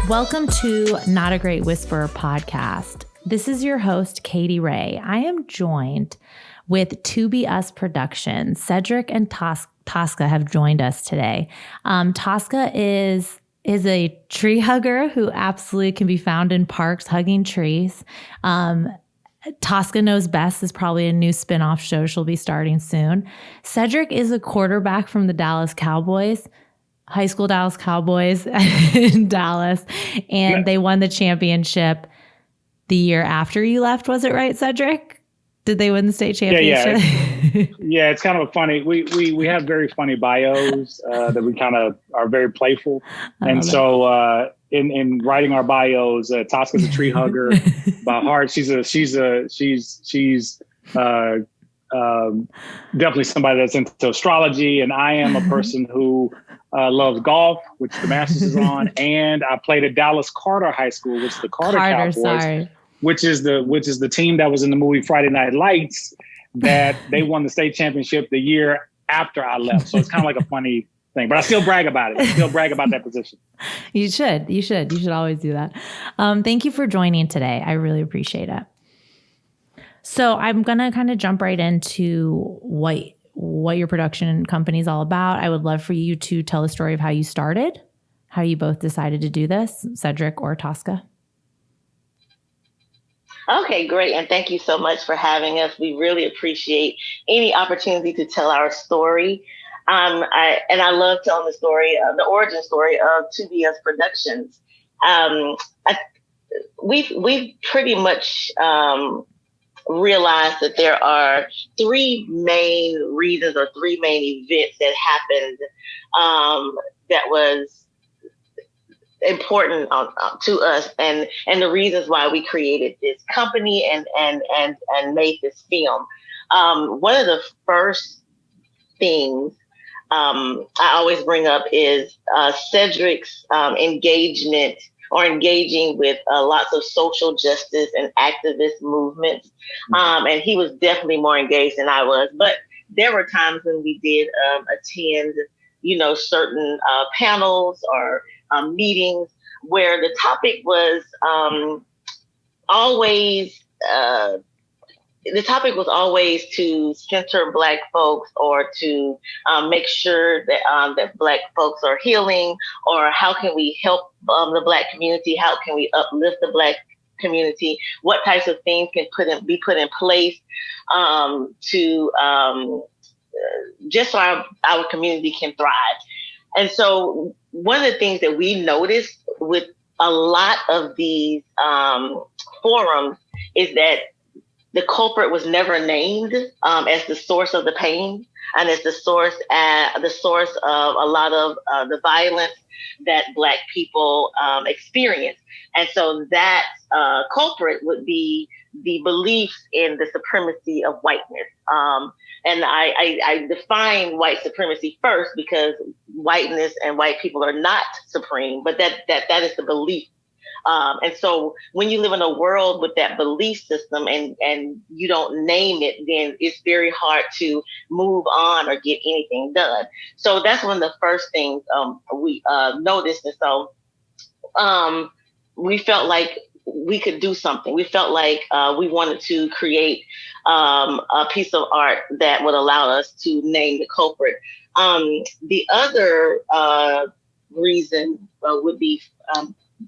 Welcome to Not a Great Whisperer podcast. This is your host, Katy Ray. I am joined with To Be Us Productions. Cedrick and Tosca have joined us today. Tosca is a tree hugger who absolutely can be found in parks hugging trees. Tosca Knows Best is probably a new spinoff show she'll be starting soon. Cedrick is a quarterback from the Dallas Cowboys. High school Dallas Cowboys in Dallas, and they won the championship the year after you left. Was it right, Cedrick? Did they win the state championship? Yeah. It's kind of a funny. We have very funny bios that we kind of are very playful, and so in writing our bios, Tosca's a tree hugger by heart. She's definitely somebody that's into astrology, and I am a person who loves golf, which the Masters is on, and I played at Dallas Carter High School, which is the Carter Cowboys, which is the team that was in the movie Friday Night Lights, that they won the state championship the year after I left. So it's kind of like a funny thing, but I still brag about it. I still brag about that position. You should always do that. Thank you for joining today. I really appreciate it. So I'm going to kind of jump right into what your production company is all about. I would love for you to tell the story of how you started, how you both decided to do this, Cedrick or Tosca. Okay, great. And thank you so much for having us. We really appreciate any opportunity to tell our story. I love telling the story, the origin story of To Be Us Productions. We've pretty much realized that there are three main reasons or three main events that happened that was important to us, and the reasons why we created this company and made this film. One of the first things I always bring up is Cedrick's engaging with lots of social justice and activist movements. And he was definitely more engaged than I was. But there were times when we did attend, certain panels or meetings where the topic was always to center Black folks, or to make sure that Black folks are healing, or how can we help the Black community? How can we uplift the Black community? What types of things can be put in place to just so our community can thrive? And so one of the things that we noticed with a lot of these forums is that the culprit was never named as the source of the pain, and as the source of a lot of the violence that Black people experience. And so that culprit would be the beliefs in the supremacy of whiteness. And I define white supremacy first, because whiteness and white people are not supreme, but that is the belief. And so when you live in a world with that belief system and you don't name it, then it's very hard to move on or get anything done. So that's one of the first things we noticed. And so we felt like we could do something. We felt like we wanted to create a piece of art that would allow us to name the culprit. The other reason would be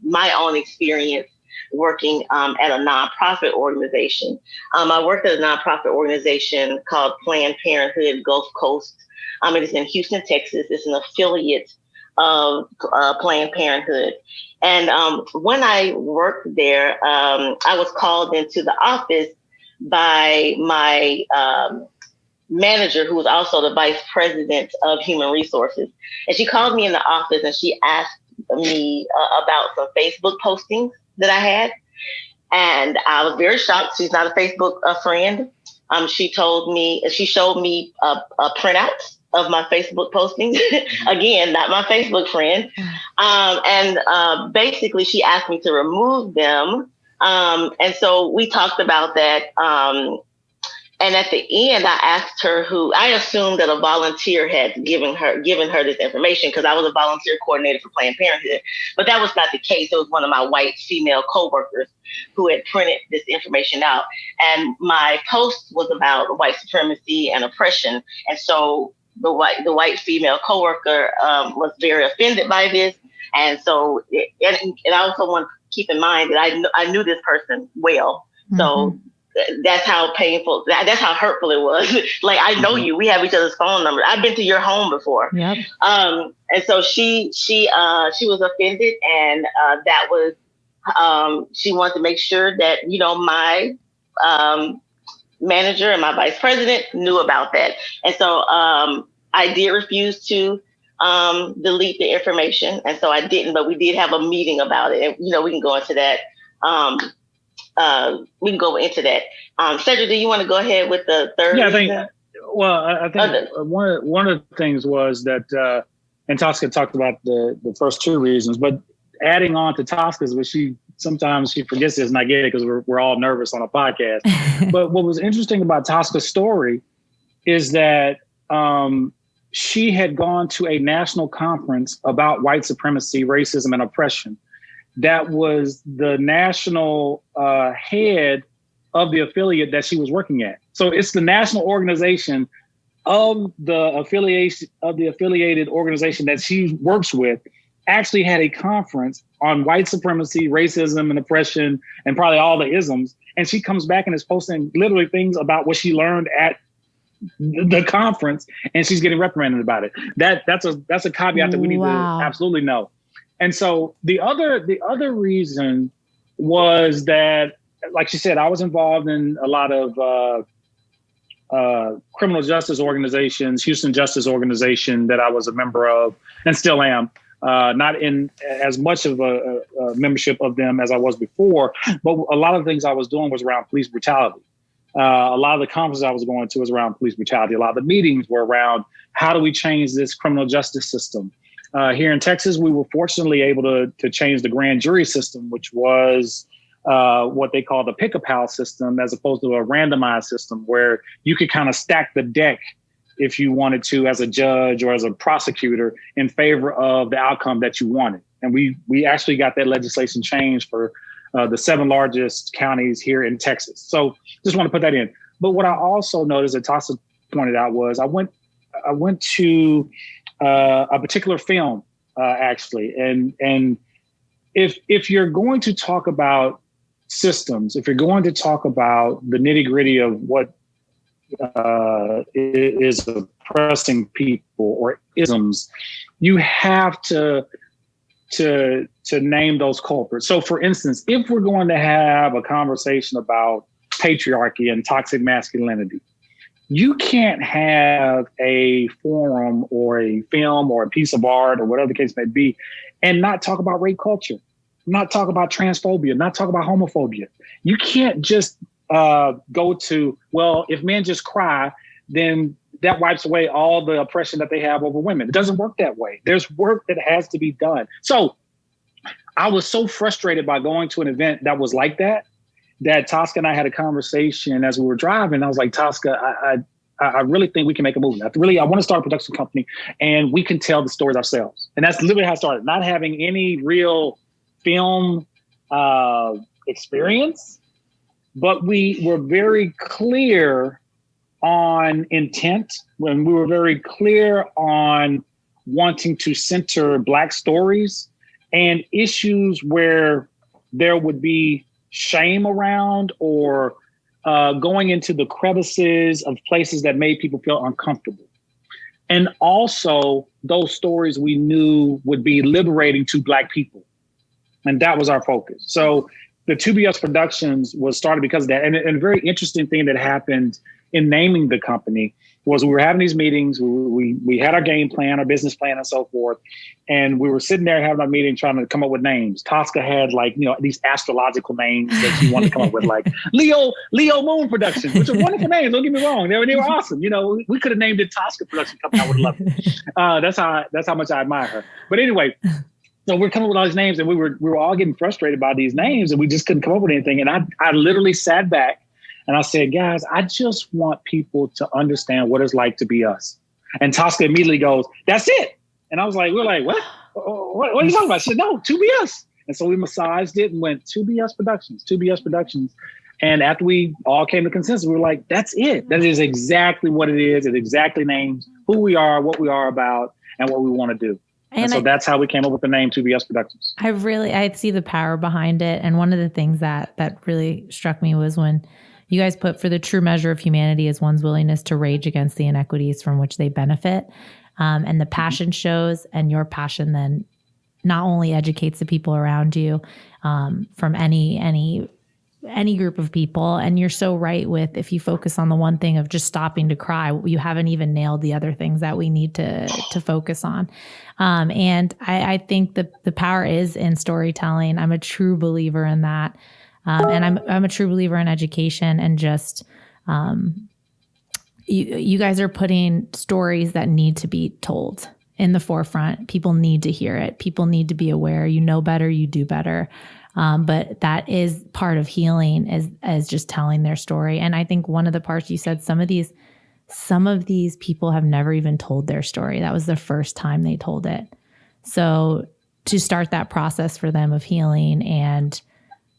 my own experience working at a nonprofit organization. I worked at a nonprofit organization called Planned Parenthood Gulf Coast. It is in Houston, Texas. It's an affiliate of Planned Parenthood. And when I worked there, I was called into the office by my manager, who was also the vice president of human resources. And she called me in the office and she asked me about some Facebook postings that I had. And I was very shocked. She's not a Facebook friend. She showed me a printout of my Facebook postings. Again, not my Facebook friend. And basically she asked me to remove them. And so we talked about that. And at the end, I asked her who. I assumed that a volunteer had given her this information because I was a volunteer coordinator for Planned Parenthood. But that was not the case. It was one of my white female coworkers who had printed this information out. And my post was about white supremacy and oppression. And so the white female coworker was very offended by this. And so, and I also want to keep in mind that I knew this person well. So that's how painful, that's how hurtful it was. Like, I know you, we have each other's phone numbers. I've been to your home before. Yep. And so she was offended, and that was, she wanted to make sure that, my manager and my vice president knew about that. And so I did refuse to delete the information. And so I didn't, but we did have a meeting about it. And, we can go into that. Cedrick, do you want to go ahead with the third? Yeah, I think one of the things was that, and Tosca talked about the first two reasons, but adding on to Tosca's, which sometimes she forgets this, and I get it because we're all nervous on a podcast. But what was interesting about Tosca's story is that she had gone to a national conference about white supremacy, racism, and oppression. That was the national head of the affiliate that she was working at. So it's the national organization of the affiliated organization that she works with actually had a conference on white supremacy, racism, and oppression, and probably all the isms. And she comes back and is posting literally things about what she learned at the conference, and she's getting reprimanded about it. That's a caveat that we need to absolutely know. And so the other reason was that, like she said, I was involved in a lot of criminal justice organizations, Houston Justice Organization that I was a member of and still am. Not in as much of a membership of them as I was before, but a lot of the things I was doing was around police brutality. A lot of the conferences I was going to was around police brutality. A lot of the meetings were around how do we change this criminal justice system. Here in Texas, we were fortunately able to change the grand jury system, which was what they call the pick-a-pal system, as opposed to a randomized system where you could kind of stack the deck if you wanted to as a judge or as a prosecutor in favor of the outcome that you wanted. And we actually got that legislation changed for the 7 largest counties here in Texas. So just want to put that in. But what I also noticed that Tosca pointed out was I went to a particular film, actually. And if you're going to talk about systems, if you're going to talk about the nitty gritty of what is oppressing people or isms, you have to name those culprits. So for instance, if we're going to have a conversation about patriarchy and toxic masculinity, you can't have a forum or a film or a piece of art or whatever the case may be and not talk about rape culture, not talk about transphobia, not talk about homophobia. You can't just go to, well, if men just cry, then that wipes away all the oppression that they have over women. It doesn't work that way. There's work that has to be done. So I was so frustrated by going to an event that was like that Tosca and I had a conversation as we were driving. I was like, Tosca, I really think we can make a movie. I want to start a production company and we can tell the stories ourselves. And that's literally how it started. Not having any real film experience, but we were very clear on intent, when we were very clear on wanting to center Black stories and issues where there would be shame around or going into the crevices of places that made people feel uncomfortable. And also those stories we knew would be liberating to Black people. And that was our focus. So the 2BS Productions was started because of that. And a very interesting thing that happened in naming the company was we were having these meetings. We had our game plan, our business plan, and so forth. And we were sitting there having our meeting trying to come up with names. Tosca had these astrological names that she wanted to come up with, like Leo Moon Productions, which are wonderful names. Don't get me wrong. They were awesome. We could have named it Tosca Production Company. I would have loved it. That's how much I admire her. But anyway, so we're coming up with all these names and we were all getting frustrated by these names and we just couldn't come up with anything. And I literally sat back And I said, guys, I just want people to understand what it's like to be us. And Tosca immediately goes, that's it. And I was like, we're like, what? What are you talking about? She said, no, to be us. And so we massaged it and went to be us productions, to be us productions. And after we all came to consensus, we were like, that's it. That is exactly what it is. It exactly names who we are, what we are about, and what we want to do. And so that's how we came up with the name 2BS Productions. I see the power behind it. And one of the things that really struck me was when you guys put, for the true measure of humanity is one's willingness to rage against the inequities from which they benefit. And the passion shows, and your passion then not only educates the people around you from any group of people. And you're so right with, if you focus on the one thing of just stopping to cry, you haven't even nailed the other things that we need to focus on. And I think the power is in storytelling. I'm a true believer in that. And I'm a true believer in education, and just, you guys are putting stories that need to be told in the forefront. People need to hear it. People need to be aware. You know better, you do better. But that is part of healing, as just telling their story. And I think one of the parts you said, some of these people have never even told their story. That was the first time they told it. So to start that process for them of healing, and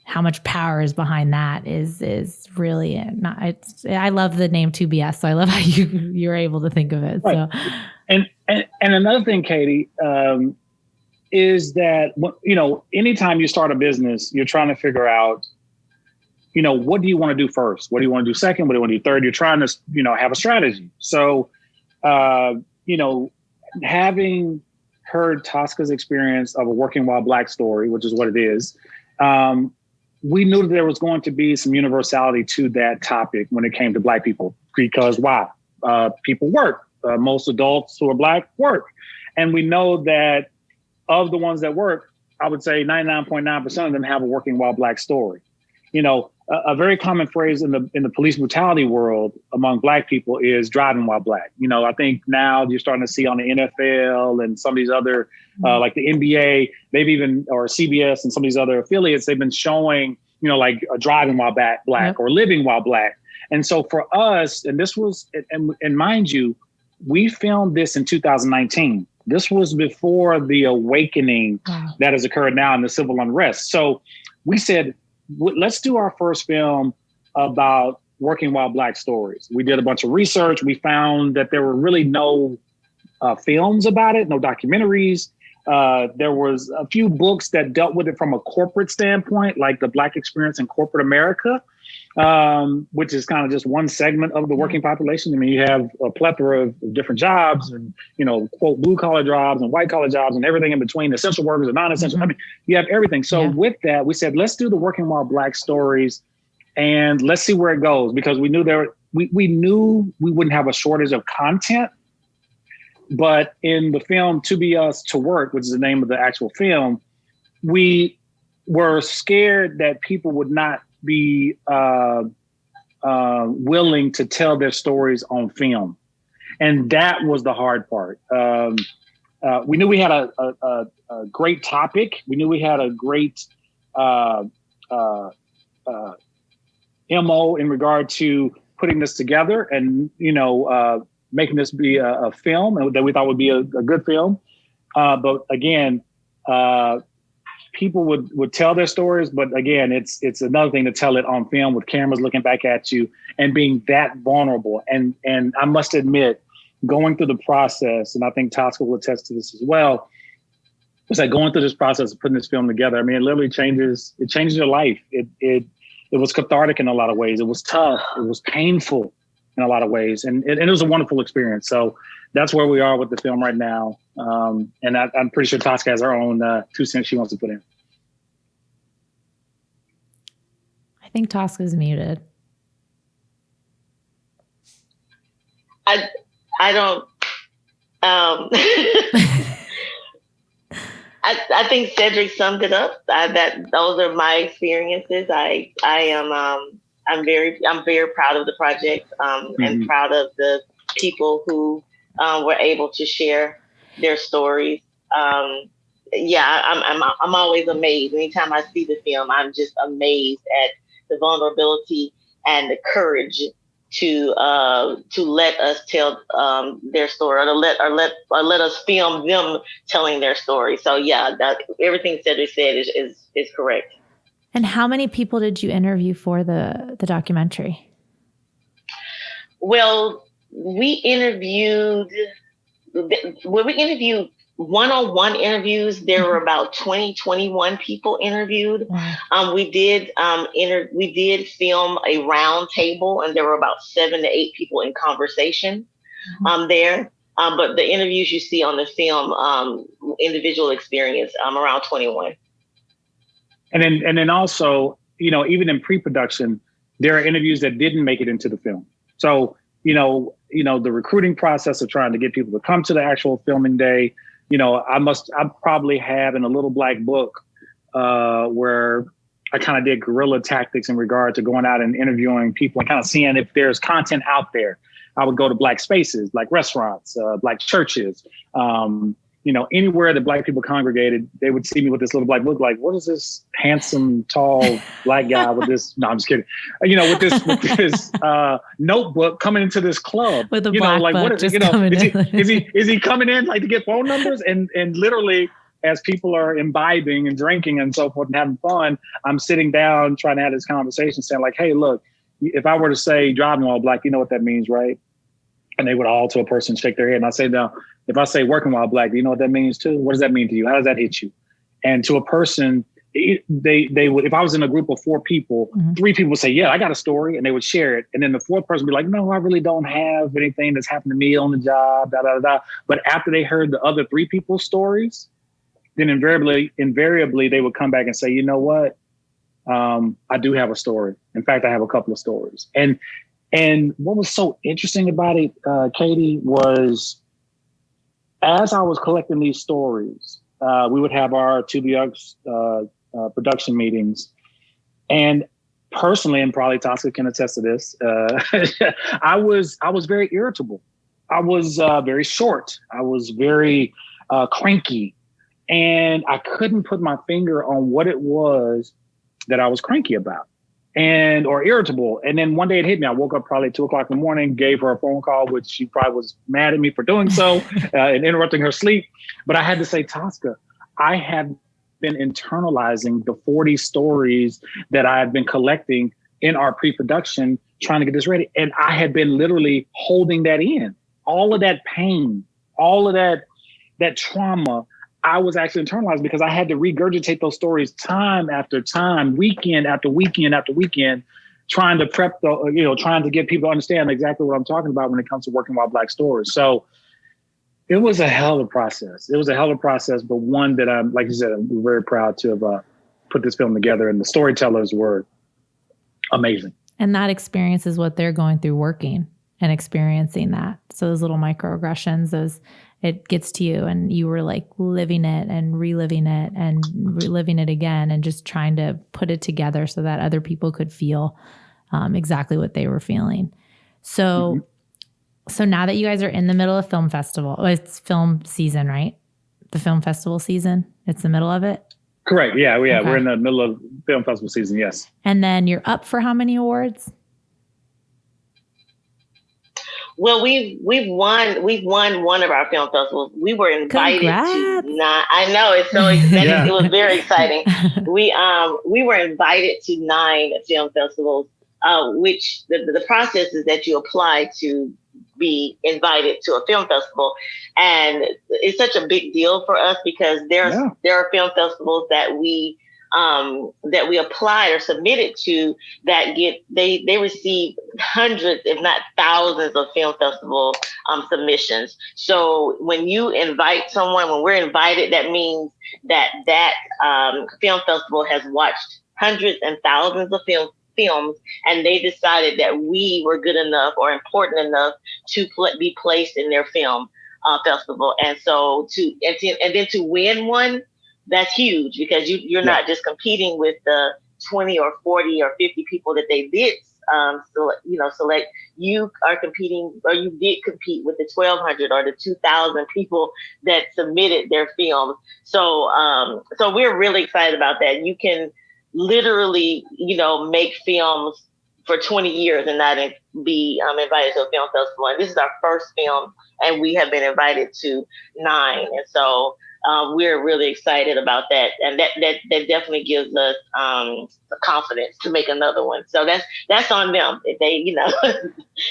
how much power is behind that is really not. I love the name 2BS, so I love how you're able to think of it. Right. So, and another thing, Katy, is that, anytime you start a business, you're trying to figure out, what do you want to do first? What do you want to do second? What do you want to do third? You're trying to, have a strategy. So, having heard Tosca's experience of a working while Black story, which is what it is, we knew that there was going to be some universality to that topic when it came to Black people, because why? People work. Most adults who are Black work. And we know that of the ones that work, I would say 99.9% of them have a working while Black story. A very common phrase in the police brutality world among Black people is driving while Black. I think now you're starting to see on the NFL and some of these other, like the NBA, or CBS and some of these other affiliates, they've been showing, like driving while Black or living while Black. And so for us, and this was, and mind you, we filmed this in 2019. This was before the awakening that has occurred now in the civil unrest. So we said, let's do our first film about working while Black stories. We did a bunch of research. We found that there were really no films about it, no documentaries. There was a few books that dealt with it from a corporate standpoint, like The Black Experience in Corporate America, which is kind of just one segment of the working population. I mean, you have a plethora of different jobs and, quote, blue collar jobs and white collar jobs and everything in between, essential workers and non-essential. Mm-hmm. I mean, you have everything. So with that, we said, let's do the working while Black stories and let's see where it goes, because we knew we knew we wouldn't have a shortage of content. But in the film To Be Us, To Work, which is the name of the actual film, we were scared that people would not be willing to tell their stories on film. And that was the hard part. We knew we had a great topic. We knew we had a great MO in regard to putting this together and, making this be a film that we thought would be a good film. But again, people would tell their stories, but again, it's another thing to tell it on film with cameras looking back at you and being that vulnerable. And I must admit, going through the process, and I think Tosca will attest to this as well, was like going through this process of putting this film together. I mean, it literally changes your life. It was cathartic in a lot of ways. It was tough. It was painful in a lot of ways. And it was a wonderful experience. So that's where we are with the film right now. And I'm pretty sure Tosca has her own 2 cents she wants to put in. I think Tosca's muted. I don't. I think Cedrick summed it up. Those are my experiences. I'm very proud of the project and proud of the people who were able to share their stories. I'm always amazed. Anytime I see the film, I'm just amazed at the vulnerability and the courage to let us tell their story, or let us film them telling their story. So yeah, everything Cedrick said is correct. And how many people did you interview for the documentary? Well, we interviewed one-on-one interviews. There were about 21 people interviewed. Wow. We did film a round table, and there were about 7 to 8 people in conversation there. But the interviews you see on the film, individual experience, around 21. And then also, even in pre-production, there are interviews that didn't make it into the film. So, the recruiting process of trying to get people to come to the actual filming day, I probably have in a little black book where I kind of did guerrilla tactics in regard to going out and interviewing people and kind of seeing if there's content out there. I would go to black spaces, like restaurants, black churches, anywhere that black people congregated. They would see me with this little black book, like, what is this handsome, tall black guy with this? No, I'm just kidding. With this notebook coming into this club with a black like, book, what is, is he coming in like to get phone numbers? And literally, as people are imbibing and drinking and so forth and having fun, I'm sitting down trying to have this conversation, saying like, hey, look, if I were to say driving while black, you know what that means, right? And they would all to a person shake their head. And I say, no, if I say working while black, do you know what that means too? What does that mean to you? How does that hit you? And to a person, they would, if I was in a group of 4 people, 3 people would say, yeah, I got a story, and they would share it. And then the 4th person would be like, no, I really don't have anything that's happened to me on the job, da, da, da. But after they heard the other 3 people's stories, then invariably they would come back and say, you know what? I do have a story. In fact, I have a couple of stories. And what was so interesting about it, Katy, was as I was collecting these stories, we would have our To Be Us production meetings. And personally, and probably Tosca can attest to this, I was very irritable. I was very short. I was very cranky. And I couldn't put my finger on what it was that I was cranky about or irritable. And then one day it hit me. I woke up probably 2:00 in the morning, gave her a phone call, which she probably was mad at me for doing so and interrupting her sleep. But I had to say, Tosca, I have been internalizing the 40 stories that I had been collecting in our pre-production, trying to get this ready. And I had been literally holding that in. All of that pain, all of that trauma, I was actually internalized because I had to regurgitate those stories time after time, weekend after weekend after weekend, trying to prep trying to get people to understand exactly what I'm talking about when it comes to working while black stories. So it was a hell of a process. It was a hell of a process, but one that I'm, like you said, I'm very proud to have put this film together, and the storytellers were amazing. And that experience is what they're going through working and experiencing that. So those little microaggressions, it gets to you, and you were like living it and reliving it and reliving it again, and just trying to put it together so that other people could feel exactly what they were feeling. So, So now that you guys are in the middle of film festival, it's film season, right? The film festival season, it's the middle of it? Correct. Yeah. Okay. We're in the middle of film festival season. Yes. And then you're up for how many awards? Well, we've won one of our film festivals. We were invited to 9. I know, it's so exciting. Yeah. It was very exciting. We were invited to 9 film festivals, which the process is that you apply to be invited to a film festival, and it's such a big deal for us because there are film festivals that we applied or submitted to that they receive hundreds, if not thousands, of film festival submissions. So when you invite someone, when we're invited, that means that film festival has watched hundreds and thousands of films, and they decided that we were good enough or important enough to be placed in their film festival. And so to win one, that's huge, because you're not just competing with the 20 or 40 or 50 people that they did select. You are competing, or you did compete with the 1,200 or the 2,000 people that submitted their films. So we're really excited about that. You can literally, make films for 20 years and not be invited to a film festival. And this is our first film, and we have been invited to 9. And so we're really excited about that. And that definitely gives us the confidence to make another one. So that's on them. They,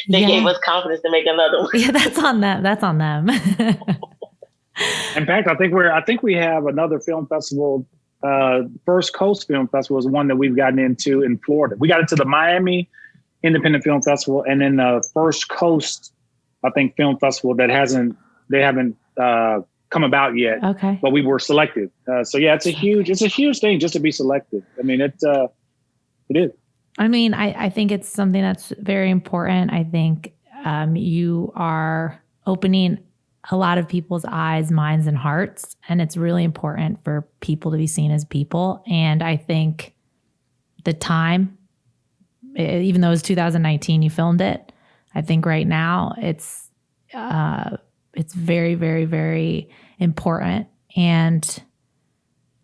they gave us confidence to make another one. Yeah, that's on them. That's on them. In fact, I think we have another film festival. First Coast Film Festival is one that we've gotten into in Florida. We got into the Miami Independent Film Festival, and then the First Coast, I think, Film Festival that they haven't come about yet. Okay, but we were selected. So yeah, it's a huge thing just to be selected. I mean, it is. I mean, I think it's something that's very important. I think you are opening a lot of people's eyes, minds, and hearts. And it's really important for people to be seen as people. And I think the time, even though it was 2019, you filmed it, I think right now it's very, very, very important. And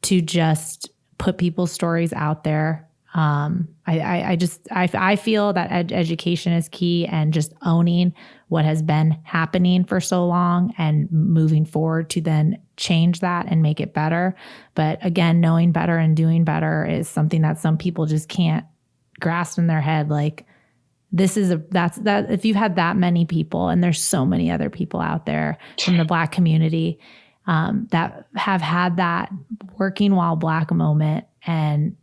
to just put people's stories out there. I feel that education is key, and just owning what has been happening for so long and moving forward to then change that and make it better. But again, knowing better and doing better is something that some people just can't grasp in their head. Like if you've had that many people, and there's so many other people out there from the Black community that have had that working while Black moment, and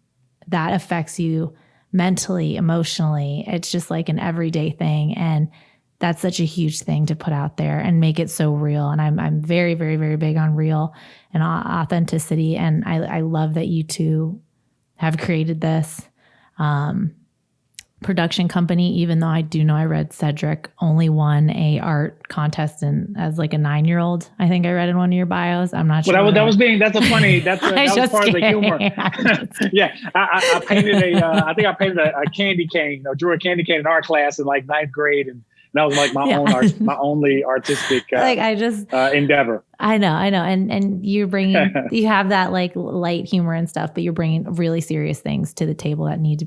that affects you mentally, emotionally. It's just like an everyday thing. And that's such a huge thing to put out there and make it so real. And I'm very, very, very big on real and authenticity. And I love that you two have created this production company, even though I do know I read Cedrick only won a art contest as like a 9-year-old. I think I read in one of your bios. I'm not sure. Well, that was part of the humor. Yeah. I painted I think I painted a candy cane, or drew a candy cane in art class in like 9th grade. And that was like my only artistic endeavor. I know. And you're bringing, you have that like light humor and stuff, but you're bringing really serious things to the table that need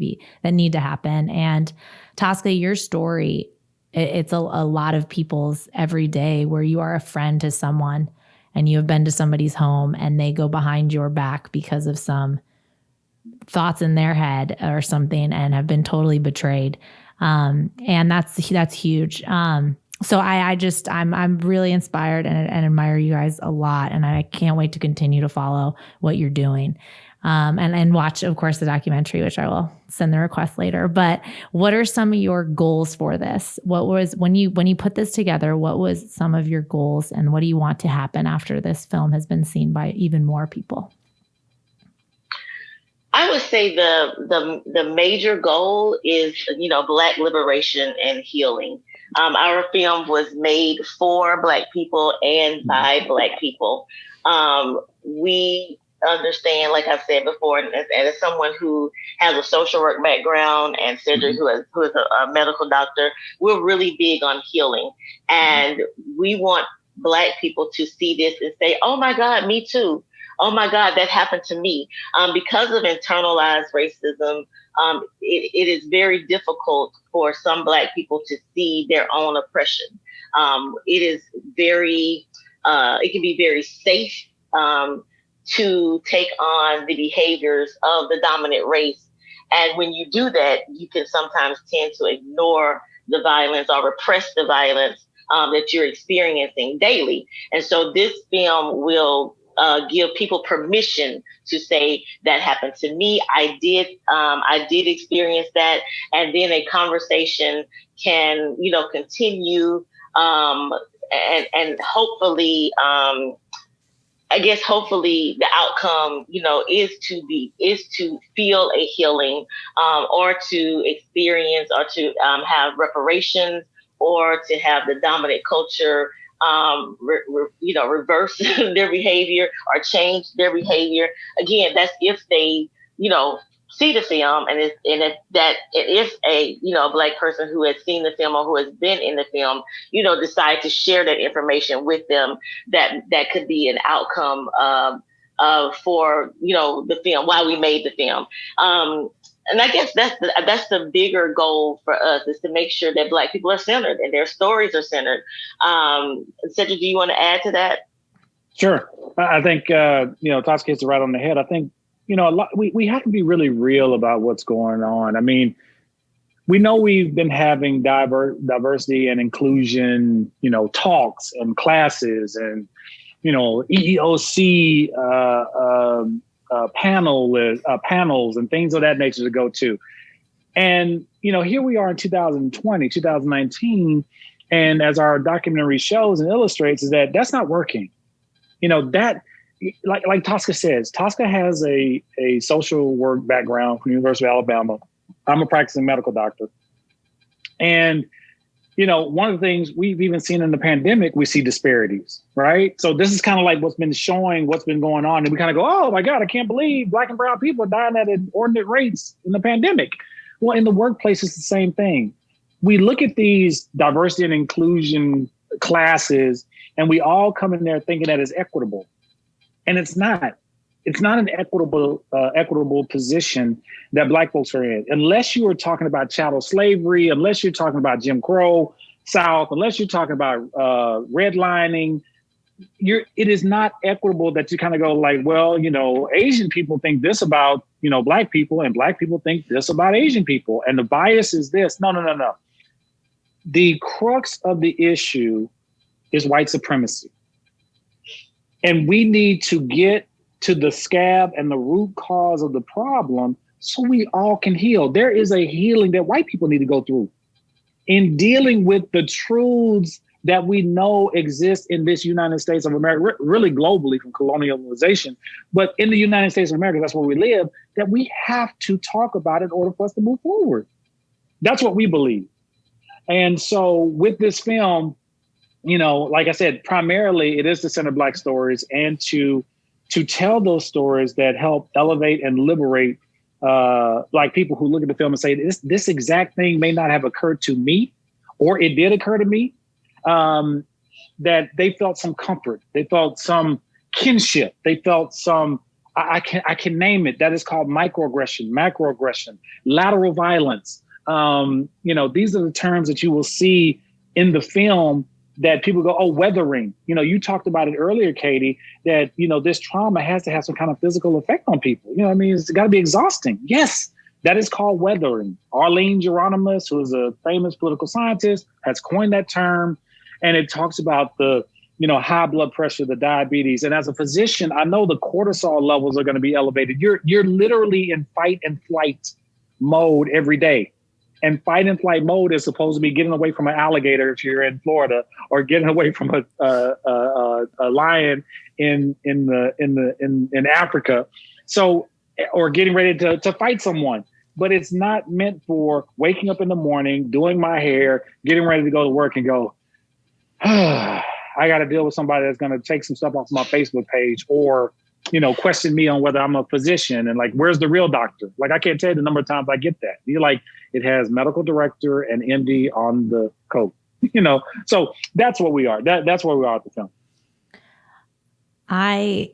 to happen. And Tosca, your story, it's a lot of people's every day, where you are a friend to someone and you have been to somebody's home and they go behind your back because of some thoughts in their head or something and have been totally betrayed. And that's huge. So I'm really inspired and admire you guys a lot. And I can't wait to continue to follow what you're doing. And watch, of course, the documentary, which I will send the request later. But what are some of your goals for this? What was, when you put this together, what was some of your goals, and what do you want to happen after this film has been seen by even more people? I would say the major goal is, Black liberation and healing. Our film was made for Black people and by Black people. We understand, like I've said before, and as someone who has a social work background, and Cedrick, who is a medical doctor, we're really big on healing. And we want Black people to see this and say, oh my God, me too. Oh my God, that happened to me. Because of internalized racism, it is very difficult for some Black people to see their own oppression. It can be very safe to take on the behaviors of the dominant race. And when you do that, you can sometimes tend to ignore the violence or repress the violence that you're experiencing daily. And so this film will give people permission to say that happened to me. I did experience that. And then a conversation can, continue. And hopefully, hopefully the outcome, is to feel a healing, or to experience, or to have reparations, or to have the dominant culture reverse their behavior or change their behavior. Again, that's if they, see the film, and if a Black person who has seen the film or who has been in the film, decide to share that information with them, that could be an outcome for the film, why we made the film. And I guess that's the bigger goal for us, is to make sure that Black people are centered and their stories are centered. Cedrick, do you want to add to that? Sure. I think, Tosca hits it right on the head. I think, we have to be really real about what's going on. I mean, we know we've been having diversity and inclusion, talks and classes and, EEOC panels and things of that nature to go to. And, here we are in 2020, 2019. And as our documentary shows and illustrates, is that that's not working. That, like Tosca says, Tosca has a social work background from the University of Alabama. I'm a practicing medical doctor. And, one of the things we've even seen in the pandemic, we see disparities, right? So this is kind of like what's been going on. And we kind of go, oh my God, I can't believe Black and brown people are dying at inordinate rates in the pandemic. Well, in the workplace, it's the same thing. We look at these diversity and inclusion classes and we all come in there thinking that it's equitable. And it's not. It's not an equitable position that Black folks are in, unless you are talking about chattel slavery, unless you're talking about Jim Crow South, unless you're talking about redlining. It is not equitable that you kind of go like, well, Asian people think this about, Black people, and Black people think this about Asian people. And the bias is this. No. The crux of the issue is white supremacy. And we need to get to the scab and the root cause of the problem so we all can heal. There is a healing that white people need to go through in dealing with the truths that we know exist in this United States of America, really globally from colonialization, but in the United States of America, that's where we live, that we have to talk about in order for us to move forward. That's what we believe. And so with this film, like I said, primarily it is to center Black stories and to tell those stories that help elevate and liberate Black people who look at the film and say, this exact thing may not have occurred to me, or it did occur to me, that they felt some comfort. They felt some kinship. They felt some, I can name it. That is called microaggression, macroaggression, lateral violence. These are the terms that you will see in the film that people go, oh, weathering. You talked about it earlier, Katy, that, this trauma has to have some kind of physical effect on people. It's got to be exhausting. Yes, that is called weathering. Arlene Geronimus, who is a famous political scientist, has coined that term. And it talks about the, high blood pressure, the diabetes. And as a physician, I know the cortisol levels are going to be elevated. You're literally in fight and flight mode every day. And fight and flight mode is supposed to be getting away from an alligator if you're in Florida, or getting away from a lion in Africa. So, or getting ready to fight someone. But it's not meant for waking up in the morning, doing my hair, getting ready to go to work and go, I got to deal with somebody that's going to take some stuff off my Facebook page, or question me on whether I'm a physician and like, where's the real doctor? Like, I can't tell you the number of times I get that. You're like, it has medical director and MD on the coat, so that's what we are. That's where we are at the film. I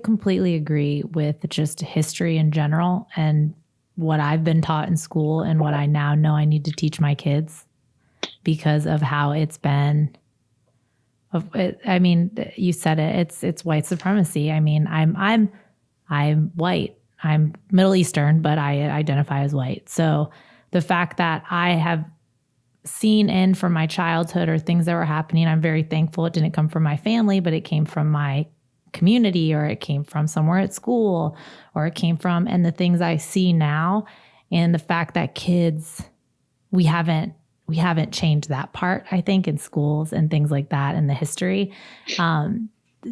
completely agree with just history in general and what I've been taught in school and what I now know I need to teach my kids because of how it's been. I mean, you said it. It's white supremacy. I mean, I'm white. I'm Middle Eastern, but I identify as white. So the fact that I have seen in from my childhood or things that were happening, I'm very thankful it didn't come from my family, but it came from my community, or it came from somewhere at school, or it came from, and the things I see now, and the fact that kids, we haven't changed that part, I think, in schools and things like that, and the history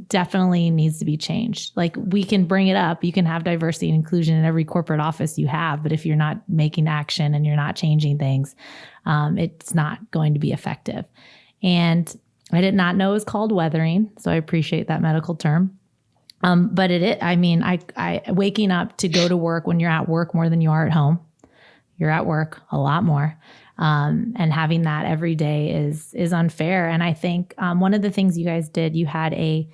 definitely needs to be changed. Like, we can bring it up. You can have diversity and inclusion in every corporate office you have, but if you're not making action and you're not changing things, it's not going to be effective. And I did not know it was called weathering, so I appreciate that medical term. But I waking up to go to work when you're at work more than you are at home. You're at work a lot more. And having that every day is unfair. And I think one of the things you guys did, you had a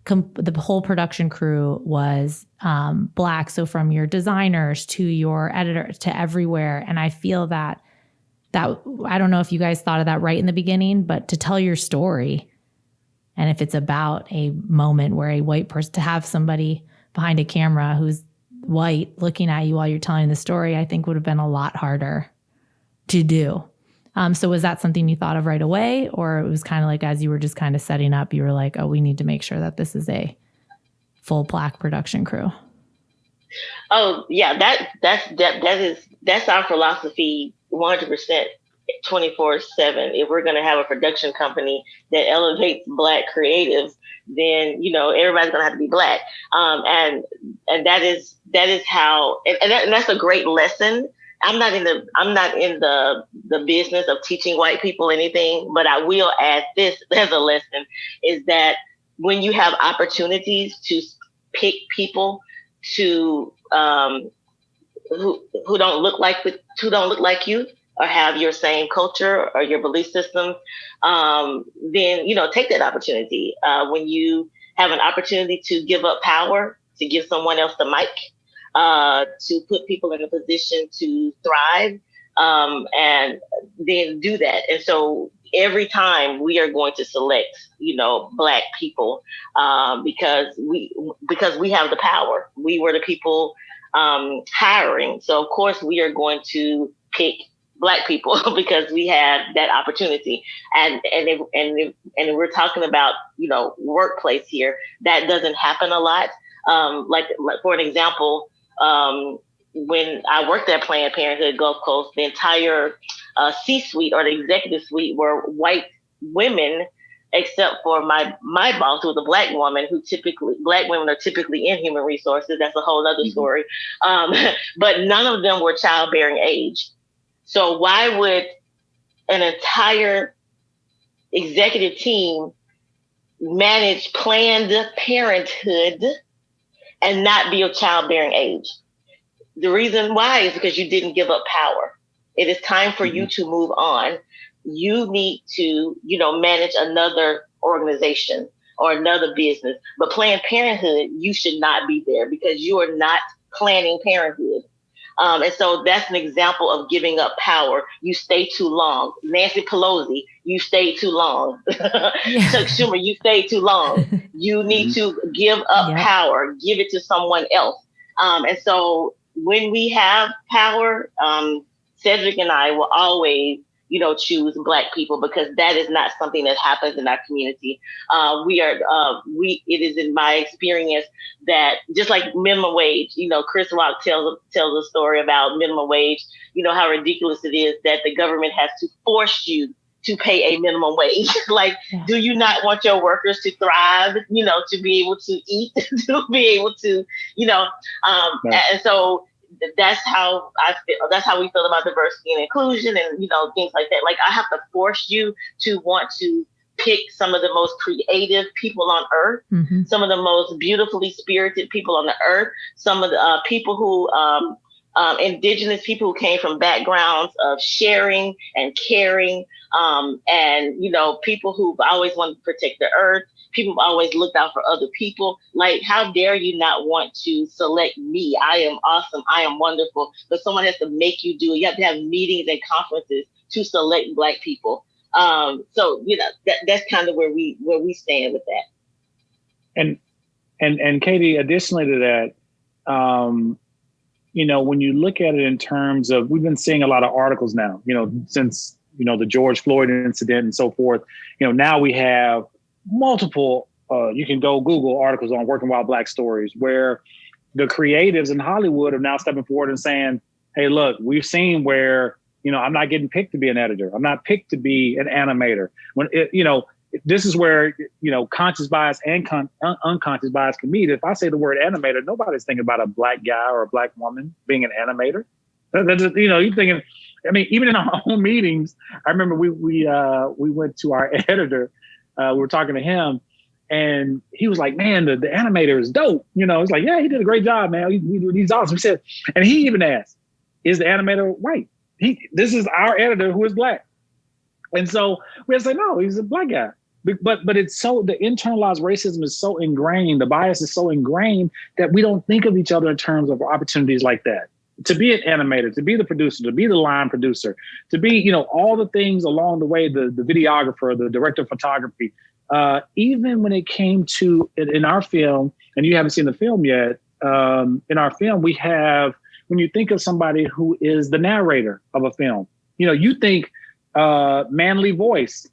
the whole production crew was Black. So from your designers to your editor to everywhere. And I feel that I don't know if you guys thought of that right in the beginning, but to tell your story, and if it's about a moment where a white person, to have somebody behind a camera who's white looking at you while you're telling the story, I think would have been a lot harder to do. So was that something you thought of right away, or it was kind of like as you were just kind of setting up, you were like, oh, we need to make sure that this is a full Black production crew? Oh yeah, that's our philosophy 100%, 24/7. If we're going to have a production company that elevates Black creatives, then everybody's going to have to be Black. And that is how, and that's a great lesson. I'm not in the business of teaching white people anything, but I will add this as a lesson, is that when you have opportunities to pick people to who don't look like you or have your same culture or your belief system, then take that opportunity. When you have an opportunity to give up power, to give someone else the mic, to put people in a position to thrive, and then do that. And so every time we are going to select, Black people, because we have the power. We were the people hiring. So of course we are going to pick Black people because we have that opportunity. And we're talking about, workplace here. That doesn't happen a lot. Like for an example, when I worked at Planned Parenthood Gulf Coast, the entire C-suite or the executive suite were white women, except for my boss, who was a Black woman, Black women are typically in human resources. That's a whole other story. But none of them were childbearing age. So why would an entire executive team manage Planned Parenthood and not be of childbearing age? The reason why is because you didn't give up power. It is time for you to move on. You need to, manage another organization or another business. But Planned Parenthood, you should not be there because you are not planning parenthood. And so that's an example of giving up power. You stay too long. Nancy Pelosi, you stayed too long. Chuck Schumer, you stayed too long. You need to give up power, give it to someone else. And so when we have power, Cedrick and I will always, choose Black people because that is not something that happens in our community. It is in my experience that just like minimum wage, Chris Rock tells a story about minimum wage, how ridiculous it is that the government has to force you to pay a minimum wage. Do you not want your workers to thrive, to be able to eat, to be able to, and so that's how I feel. That's how we feel about diversity and inclusion and, things like that. Like I have to force you to want to pick some of the most creative people on earth, some of the most beautifully spirited people on the earth, some of the people who, indigenous people who came from backgrounds of sharing and caring, and, people who've always wanted to protect the earth. People have always looked out for other people. Like, how dare you not want to select me? I am awesome. I am wonderful. But someone has to make you do it. You have to have meetings and conferences to select Black people. So, that's kind of where we stand with that. And Katy, additionally to that, when you look at it in terms of, we've been seeing a lot of articles now, since, the George Floyd incident and so forth, now we have multiple, you can go Google articles on Working While Black stories where the creatives in Hollywood are now stepping forward and saying, hey, look, we've seen where, I'm not getting picked to be an editor. I'm not picked to be an animator. When this is where, conscious bias and unconscious bias can meet. If I say the word animator, nobody's thinking about a Black guy or a Black woman being an animator. That's you're thinking, even in our own meetings, I remember we went to our editor. We were talking to him and he was like, man, the animator is dope. It's like, yeah, he did a great job, man. He's awesome. He said, and he even asked, is the animator white? This is our editor who is Black. And so we had to say, no, he's a Black guy. But it's so, the internalized racism is so ingrained, the bias is so ingrained that we don't think of each other in terms of opportunities like that. To be an animator, to be the producer, to be the line producer, to be, all the things along the way, the videographer, the director of photography. Even when it came to, in our film, and you haven't seen the film yet, in our film, we have, when you think of somebody who is the narrator of a film, you think manly voice,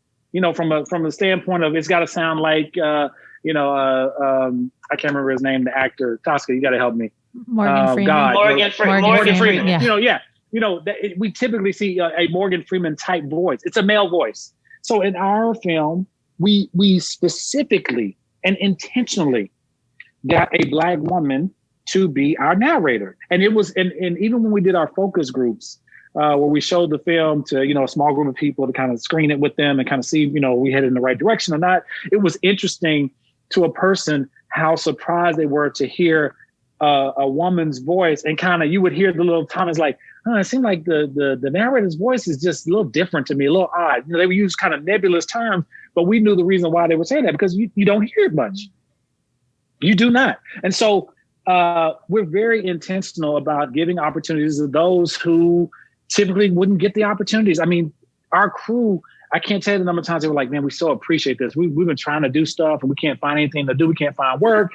from a standpoint of, it's got to sound like, I can't remember his name, the actor. Tosca, you got to help me. Morgan Freeman. God, Morgan Freeman. Yeah. We typically see a Morgan Freeman type voice. It's a male voice. So in our film, we specifically and intentionally got a Black woman to be our narrator. And it was, and even when we did our focus groups, where we showed the film to, a small group of people to kind of screen it with them and kind of see, we headed in the right direction or not. It was interesting to a person how surprised they were to hear a woman's voice, and kind of, you would hear the little comments like, oh, it seemed like the narrator's voice is just a little different to me, a little odd. They would use kind of nebulous terms, but we knew the reason why they were saying that, because you don't hear it much. You do not. And so we're very intentional about giving opportunities to those who typically wouldn't get the opportunities. I mean, our crew, I can't tell you the number of times they were like, man, we so appreciate this. We've been trying to do stuff and we can't find anything to do. We can't find work.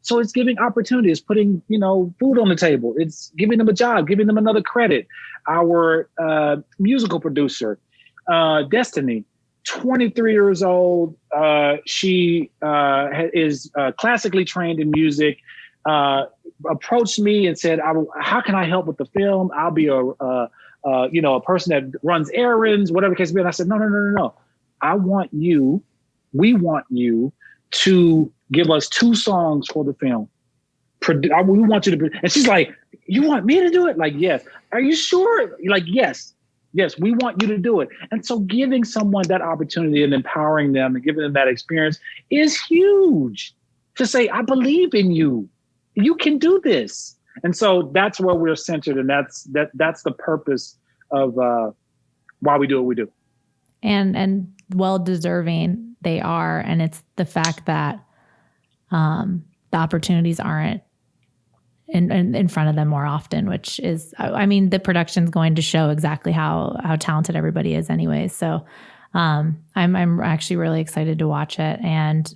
So it's giving opportunities, putting, food on the table. It's giving them a job, giving them another credit. Our musical producer, Destiny, 23 years old. She is classically trained in music. Approached me and said, how can I help with the film? I'll be a person that runs errands, whatever the case may be. And I said, no. We want you to give us 2 songs for the film. We want you to, and she's like, you want me to do it? Like, yes. Are you sure? Like, yes, we want you to do it. And so giving someone that opportunity and empowering them and giving them that experience is huge. To say, I believe in you. You can do this. And so that's where we're centered. And that's the purpose of why we do what we do. And well-deserving they are. And it's the fact that the opportunities aren't in front of them more often, which is, I mean, the production's going to show exactly how talented everybody is anyway. So I'm actually really excited to watch it. And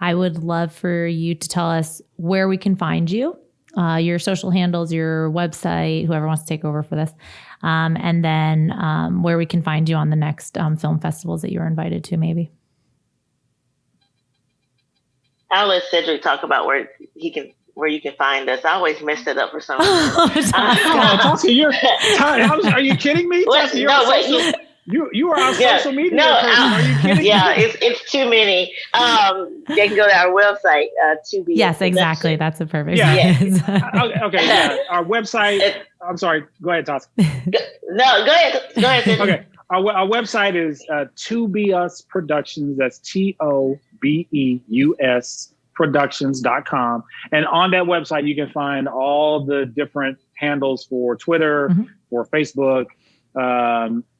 I would love for you to tell us where we can find you, your social handles, your website, whoever wants to take over for this, and then where we can find you on the next film festivals that you're invited to, maybe. I'll let Cedrick talk about where you can find us. I always mess it up for some reason. Tosca, are you kidding me? Tosca, you are on social media. No, are you kidding me? It's too many. They can go to our website to be. Yes, exactly. That's a perfect. Yeah. Okay. Yeah. Our website. I'm sorry. Go ahead, Tosca. No, go ahead. Okay. Our website is To Be Us Productions. That's TOBEUS Productions.com. And on that website, you can find all the different handles for Twitter, for Facebook.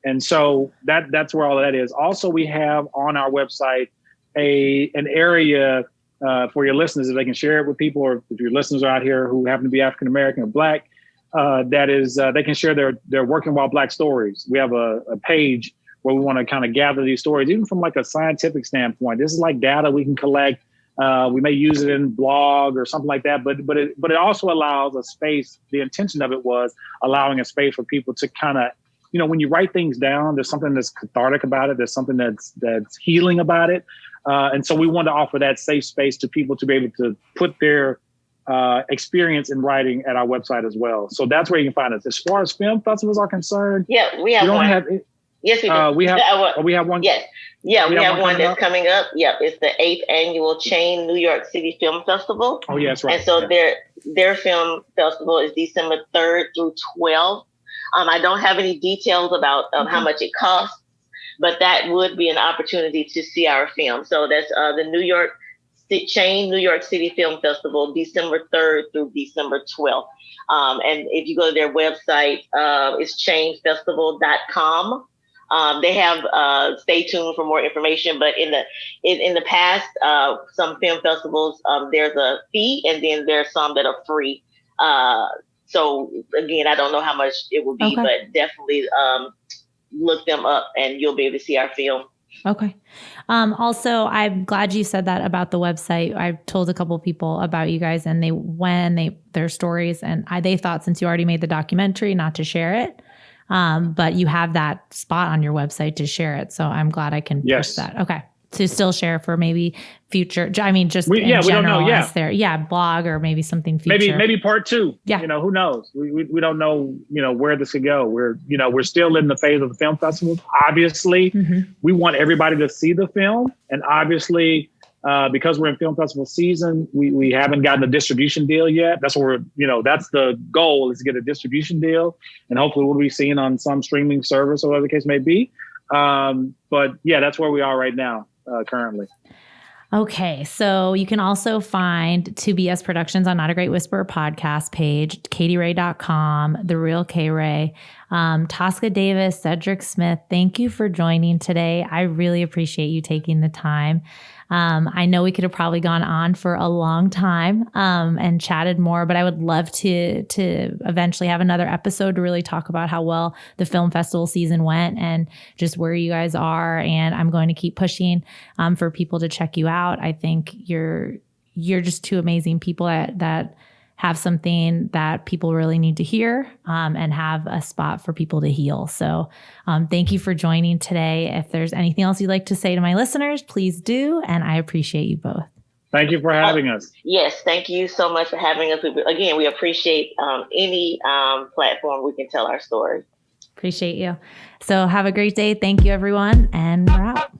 And so that's where all of that is. Also, we have on our website an area for your listeners, if they can share it with people, or if your listeners are out here who happen to be African American or Black, that is, they can share their working while Black stories. We have a page where we want to kind of gather these stories, even from like a scientific standpoint. This is like data we can collect. We may use it in blog or something like that, but it also allows a space. The intention of it was allowing a space for people to kind of, when you write things down, there's something that's cathartic about it. There's something that's healing about it. And so we want to offer that safe space to people to be able to put their experience in writing at our website as well. So that's where you can find us. As far as film festivals are concerned, we have one. Yes, we do. We have one. Yes. Yeah, we have one that's coming up. Yep, it's the 8th annual Chain New York City Film Festival. Oh, yeah, that's right. And so their film festival is December 3rd through 12th. I don't have any details about how much it costs, but that would be an opportunity to see our film. So that's the Chain New York City Film Festival, December 3rd through December 12th. And if you go to their website, it's chainfestival.com. They have stay tuned for more information. But in the past, some film festivals, there's a fee, and then there's some that are free. So again, I don't know how much it will be, but definitely look them up, and you'll be able to see our film. Okay. Also, I'm glad you said that about the website. I've told a couple of people about you guys, and their stories, and they thought, since you already made the documentary, not to share it. But you have that spot on your website to share it. So I'm glad I can push that. Okay. To still share for maybe future, in general, we don't know, blog or maybe something future. Maybe part 2. Yeah. Who knows? We don't know, where this could go. We're still in the phase of the film festival. Obviously, we want everybody to see the film. And obviously, because we're in film festival season, we haven't gotten a distribution deal yet. That's what that's the goal, is to get a distribution deal. And hopefully we'll be seen on some streaming service or whatever the case may be. But yeah, that's where we are right now. Currently. Okay, so you can also find 2BS Productions on Not a Great Whisperer podcast page, katyray.com, The Real K Ray, Tosca Davis, Cedrick Smith. Thank you for joining today. I really appreciate you taking the time. I know we could have probably gone on for a long time and chatted more, but I would love to eventually have another episode to really talk about how well the film festival season went and just where you guys are. And I'm going to keep pushing for people to check you out. I think you're just two amazing people that have something that people really need to hear and have a spot for people to heal. So thank you for joining today. If there's anything else you'd like to say to my listeners, please do. And I appreciate you both. Thank you for having us. Yes, thank you so much for having us. Again, we appreciate any platform we can tell our story. Appreciate you. So have a great day. Thank you, everyone. And we're out.